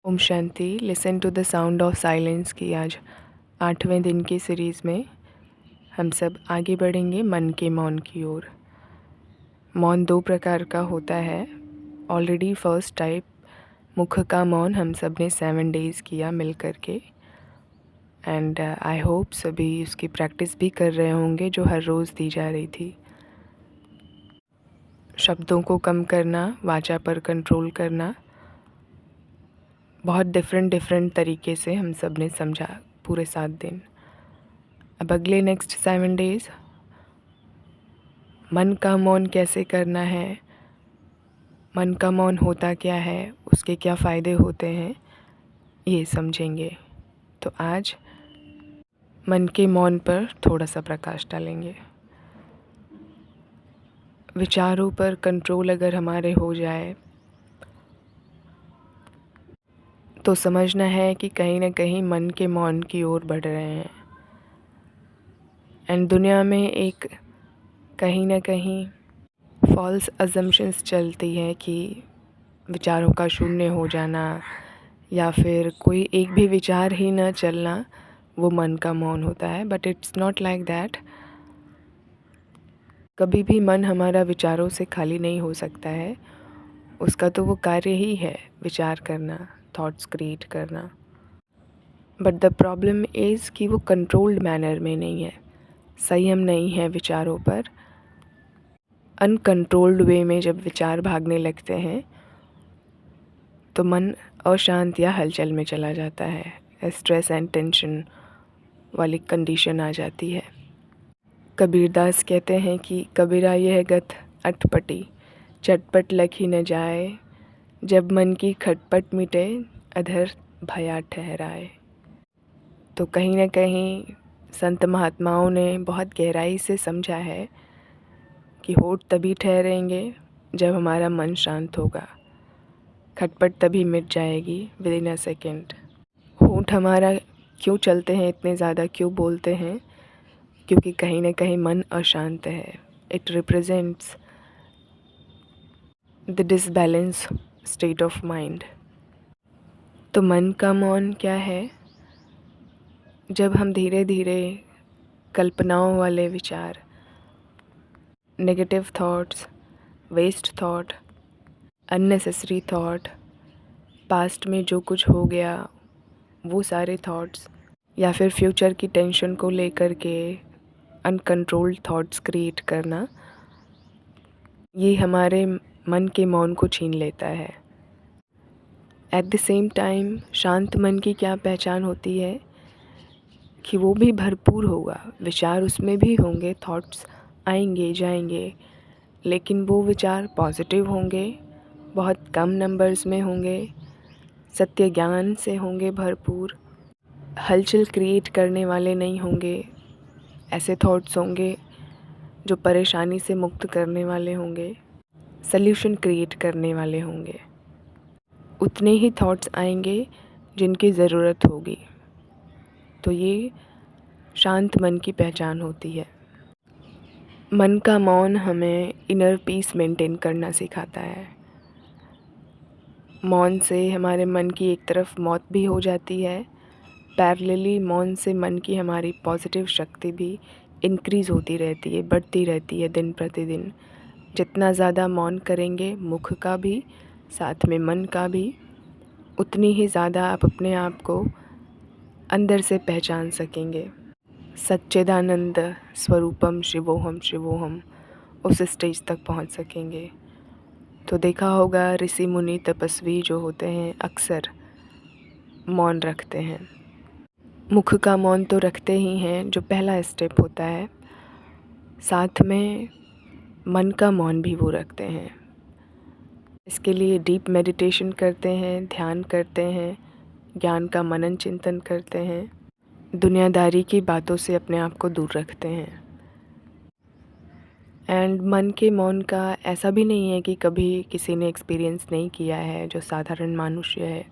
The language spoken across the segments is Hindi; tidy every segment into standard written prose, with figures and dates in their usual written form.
ओम शांति। Listen to the sound of silence की आज 8वें दिन की सीरीज़ में हम सब आगे बढ़ेंगे मन के मौन की ओर। मौन 2 प्रकार का होता है। ऑलरेडी फर्स्ट टाइप मुख का मौन हम सब ने 7 डेज़ किया मिल कर के, एंड आई होप सभी उसकी प्रैक्टिस भी कर रहे होंगे जो हर रोज़ दी जा रही थी। शब्दों को कम करना, वाचा पर कंट्रोल करना, बहुत डिफरेंट तरीके से हम सब ने समझा पूरे 7 दिन। अब अगले नेक्स्ट 7 डेज़ मन का मौन कैसे करना है, मन का मौन होता क्या है, उसके क्या फ़ायदे होते हैं, ये समझेंगे। तो आज मन के मौन पर थोड़ा सा प्रकाश डालेंगे। विचारों पर कंट्रोल अगर हमारे हो जाए तो समझना है कि कहीं ना कहीं मन के मौन की ओर बढ़ रहे हैं। एंड दुनिया में एक कहीं ना कहीं फॉल्स अजम्पशंस चलती है कि विचारों का शून्य हो जाना या फिर कोई एक भी विचार ही न चलना वो मन का मौन होता है। But it's not like that. कभी भी मन हमारा विचारों से खाली नहीं हो सकता है। उसका तो वो कार्य ही है विचार करना, थॉट्स क्रिएट करना। बट द प्रॉब्लम इज़ कि वो कंट्रोल्ड मैनर में नहीं है, संयम नहीं है विचारों पर। अनकंट्रोल्ड वे में जब विचार भागने लगते हैं तो मन अशांत या हलचल में चला जाता है। स्ट्रेस एंड टेंशन वाली कंडीशन आ जाती है। कबीरदास कहते हैं कि कबीरा यह गत अटपटी, चटपट लखी न जाए, जब मन की खटपट मिटे अधर भया ठहराए। तो कहीं ना कहीं संत महात्माओं ने बहुत गहराई से समझा है कि होठ तभी ठहरेंगे जब हमारा मन शांत होगा, खटपट तभी मिट जाएगी विद इन अ सेकेंड। होठ हमारा क्यों चलते हैं, इतने ज़्यादा क्यों बोलते हैं? क्योंकि कहीं ना कहीं मन अशांत है। It represents the disbalance state of mind. तो मन का मौन क्या है? जब हम धीरे धीरे कल्पनाओं वाले विचार, negative thoughts, waste thought, unnecessary thought, past में जो कुछ हो गया वो सारे थॉट्स, या फिर फ्यूचर की टेंशन को लेकर के अनकंट्रोल्ड थॉट्स क्रिएट करना, ये हमारे मन के मौन को छीन लेता है। एट द सेम टाइम शांत मन की क्या पहचान होती है कि वो भी भरपूर होगा, विचार उसमें भी होंगे, थॉट्स आएंगे जाएंगे, लेकिन वो विचार पॉजिटिव होंगे, बहुत कम नंबर्स में होंगे, सत्य ज्ञान से होंगे भरपूर, हलचल क्रिएट करने वाले नहीं होंगे। ऐसे थॉट्स होंगे जो परेशानी से मुक्त करने वाले होंगे, सल्यूशन क्रिएट करने वाले होंगे। उतने ही थॉट्स आएंगे जिनकी ज़रूरत होगी। तो ये शांत मन की पहचान होती है। मन का मौन हमें इनर पीस मेंटेन करना सिखाता है। मौन से हमारे मन की एक तरफ मौत भी हो जाती है, पैरेलली मौन से मन की हमारी पॉजिटिव शक्ति भी इंक्रीज़ होती रहती है, बढ़ती रहती है दिन प्रतिदिन। जितना ज़्यादा मौन करेंगे, मुख का भी साथ में मन का भी, उतनी ही ज़्यादा आप अपने आप को अंदर से पहचान सकेंगे। सच्चिदानंद स्वरूपम शिवोहम शिवोहम, उस स्टेज तक पहुंच सकेंगे। तो देखा होगा ऋषि मुनि तपस्वी जो होते हैं अक्सर मौन रखते हैं। मुख का मौन तो रखते ही हैं, जो पहला स्टेप होता है, साथ में मन का मौन भी वो रखते हैं। इसके लिए डीप मेडिटेशन करते हैं, ध्यान करते हैं, ज्ञान का मनन चिंतन करते हैं, दुनियादारी की बातों से अपने आप को दूर रखते हैं। एंड मन के मौन का ऐसा भी नहीं है कि कभी किसी ने एक्सपीरियंस नहीं किया है जो साधारण मनुष्य है।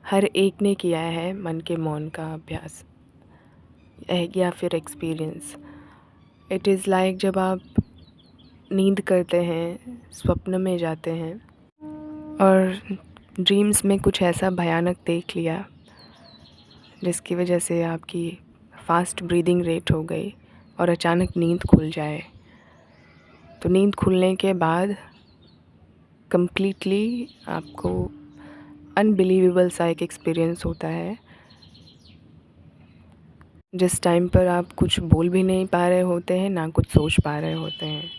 हर एक ने किया है मन के मौन का अभ्यास या फिर एक्सपीरियंस। इट इज़ लाइक जब आप नींद करते हैं, स्वप्न में जाते हैं और ड्रीम्स में कुछ ऐसा भयानक देख लिया जिसकी वजह से आपकी फ़ास्ट ब्रीदिंग रेट हो गई और अचानक नींद खुल जाए। तो नींद खुलने के बाद कंप्लीटली आपको अनबिलीवेबल सा एक एक्सपीरियंस होता है, जिस टाइम पर आप कुछ बोल भी नहीं पा रहे होते हैं, ना कुछ सोच पा रहे होते हैं।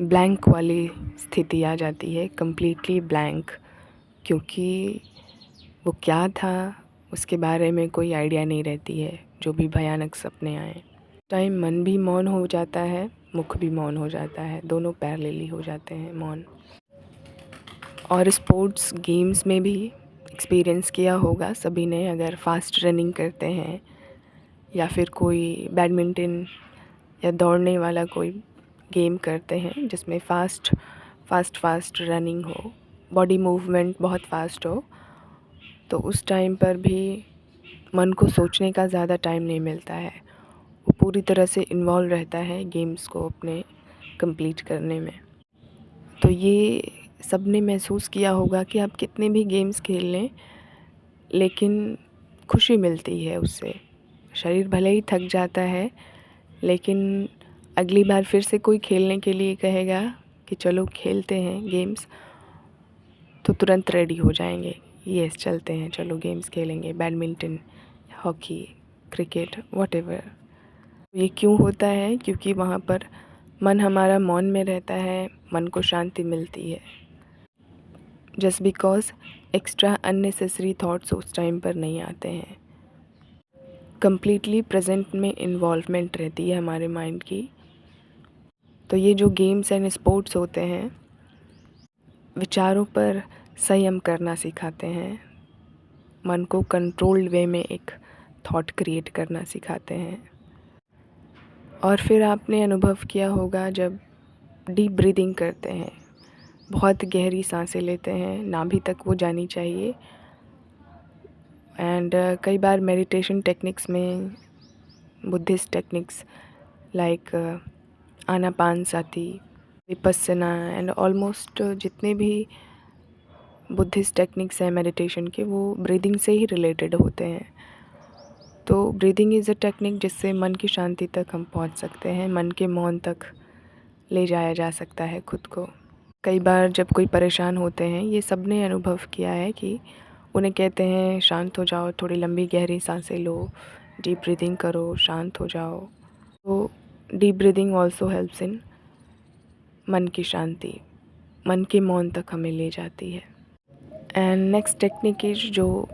ब्लैंक वाली स्थिति आ जाती है, कंप्लीटली ब्लैंक, क्योंकि वो क्या था उसके बारे में कोई आइडिया नहीं रहती है, जो भी भयानक सपने आए। टाइम मन भी मौन हो जाता है, मुख भी मौन हो जाता है, दोनों पैरेलली हो जाते हैं मौन। और स्पोर्ट्स गेम्स में भी एक्सपीरियंस किया होगा सभी ने, अगर फास्ट रनिंग करते हैं या फिर कोई बैडमिंटन या दौड़ने वाला कोई गेम करते हैं जिसमें फ़ास्ट रनिंग हो, बॉडी मूवमेंट बहुत फ़ास्ट हो, तो उस टाइम पर भी मन को सोचने का ज़्यादा टाइम नहीं मिलता है। वो पूरी तरह से इन्वॉल्व रहता है गेम्स को अपने कंप्लीट करने में। तो ये सब ने महसूस किया होगा कि आप कितने भी गेम्स खेल लें, लेकिन खुशी मिलती है उससे। शरीर भले ही थक जाता है, लेकिन अगली बार फिर से कोई खेलने के लिए कहेगा कि चलो खेलते हैं गेम्स, तो तुरंत रेडी हो जाएंगे, यस चलते हैं, चलो गेम्स खेलेंगे, बैडमिंटन, हॉकी, क्रिकेट, व्हाटएवर। ये क्यों होता है? क्योंकि वहाँ पर मन हमारा मौन में रहता है, मन को शांति मिलती है। Just because extra unnecessary thoughts उस टाइम पर नहीं आते हैं। कंप्लीटली प्रेजेंट में इन्वॉल्वमेंट रहती है हमारे माइंड की। तो ये जो गेम्स एंड स्पोर्ट्स होते हैं, विचारों पर संयम करना सिखाते हैं, मन को कंट्रोल्ड वे में एक थॉट क्रिएट करना सिखाते हैं। और फिर आपने अनुभव किया होगा जब डीप ब्रीदिंग करते हैं, बहुत गहरी सांसें लेते हैं, नाभि तक वो जानी चाहिए। एंड कई बार मेडिटेशन टेक्निक्स में, Buddhist techniques like Anapanasati, Vipassana and almost जितने भी बुद्धिस्ट टेक्निक्स हैं मेडिटेशन के, वो ब्रीदिंग से ही रिलेटेड होते हैं। तो ब्रीदिंग इज़ अ टेक्निक जिससे मन की शांति तक हम पहुंच सकते हैं, मन के मौन तक ले जाया जा सकता है खुद को। कई बार जब कोई परेशान होते हैं, ये सब ने अनुभव किया है कि उन्हें कहते हैं शांत हो जाओ, थोड़ी लंबी गहरी सांसें लो, डीप ब्रीदिंग करो, शांत हो जाओ। तो deep breathing also helps in मन की शांति, मन के मौन तक हमें ले जाती है। एंड नेक्स्ट टेक्निक इज जो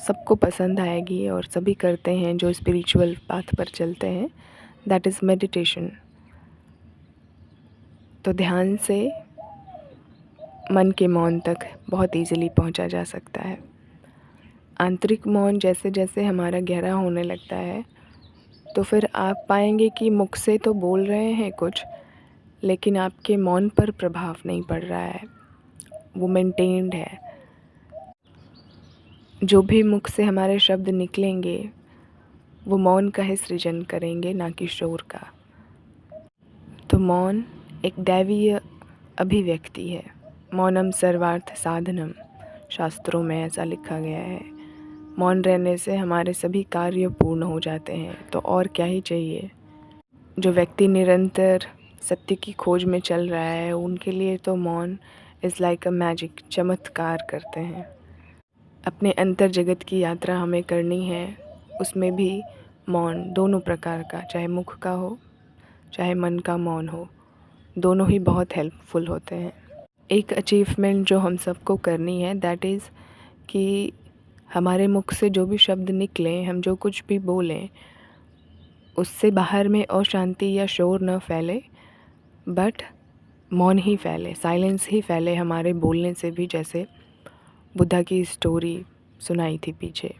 सबको पसंद आएगी और सभी करते हैं जो स्पिरिचुअल पाथ पर चलते हैं, दैट इज़ मेडिटेशन। तो ध्यान से मन के मौन तक बहुत ईज़िली पहुंचा जा सकता है। आंतरिक मौन जैसे जैसे हमारा गहरा होने लगता है, तो फिर आप पाएंगे कि मुख से तो बोल रहे हैं कुछ, लेकिन आपके मौन पर प्रभाव नहीं पड़ रहा है, वो मेंटेन्ड है। जो भी मुख से हमारे शब्द निकलेंगे वो मौन का ही सृजन करेंगे, ना कि शोर का। तो मौन एक दैवीय अभिव्यक्ति है। मौनम सर्वार्थ साधनम, शास्त्रों में ऐसा लिखा गया है। मौन रहने से हमारे सभी कार्य पूर्ण हो जाते हैं, तो और क्या ही चाहिए। जो व्यक्ति निरंतर सत्य की खोज में चल रहा है, उनके लिए तो मौन इज़ लाइक अ मैजिक, चमत्कार करते हैं। अपने अंतर जगत की यात्रा हमें करनी है, उसमें भी मौन दोनों प्रकार का, चाहे मुख का हो चाहे मन का मौन हो, दोनों ही बहुत हेल्पफुल होते हैं। एक अचीवमेंट जो हम सबको करनी है, दैट इज़ कि हमारे मुख से जो भी शब्द निकलें, हम जो कुछ भी बोलें, उससे बाहर में अशांति या शोर न फैले, बट मौन ही फैले, साइलेंस ही फैले हमारे बोलने से भी। जैसे बुद्धा की स्टोरी सुनाई थी पीछे,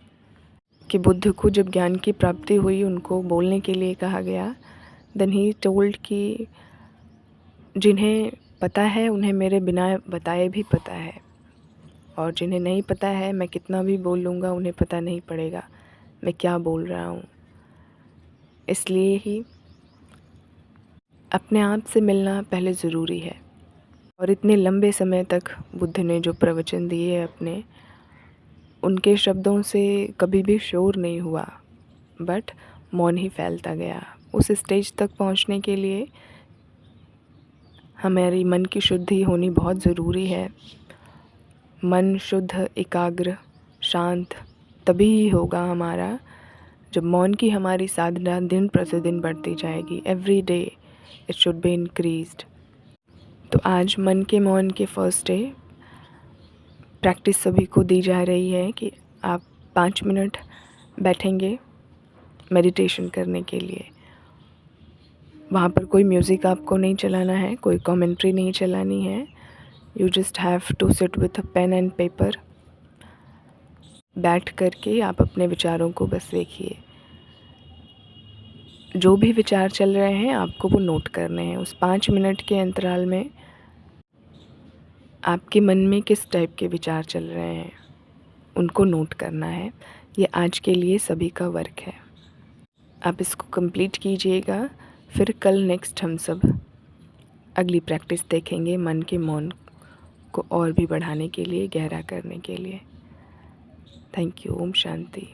कि बुद्ध को जब ज्ञान की प्राप्ति हुई, उनको बोलने के लिए कहा गया, देन ही टोल्ड कि जिन्हें पता है उन्हें मेरे बिना बताए भी पता है, और जिन्हें नहीं पता है मैं कितना भी बोल लूँगा उन्हें पता नहीं पड़ेगा मैं क्या बोल रहा हूँ। इसलिए ही अपने आप से मिलना पहले ज़रूरी है। और इतने लंबे समय तक बुद्ध ने जो प्रवचन दिए अपने, उनके शब्दों से कभी भी शोर नहीं हुआ, बट मौन ही फैलता गया। उस स्टेज तक पहुंचने के लिए हमारी मन की शुद्धि होनी बहुत ज़रूरी है। मन शुद्ध, एकाग्र, शांत तभी ही होगा हमारा जब मौन की हमारी साधना दिन प्रतिदिन बढ़ती जाएगी। Every day it should be increased. तो आज मन के मौन के फर्स्ट डे प्रैक्टिस सभी को दी जा रही है कि आप 5 मिनट बैठेंगे मेडिटेशन करने के लिए। वहाँ पर कोई म्यूज़िक आपको नहीं चलाना है, कोई कमेंट्री नहीं चलानी है। You just have to sit with a pen and paper. बैठ करके आप अपने विचारों को बस देखिए। जो भी विचार चल रहे हैं आपको वो नोट करने हैं। उस 5 मिनट के अंतराल में आपके मन में किस टाइप के विचार चल रहे हैं उनको नोट करना है। ये आज के लिए सभी का वर्क है। आप इसको कंप्लीट कीजिएगा। फिर कल नेक्स्ट हम सब अगली प्रैक्टिस देखेंगे मन के मौन को और भी बढ़ाने के लिए, गहरा करने के लिए। Thank you. ओम शांति।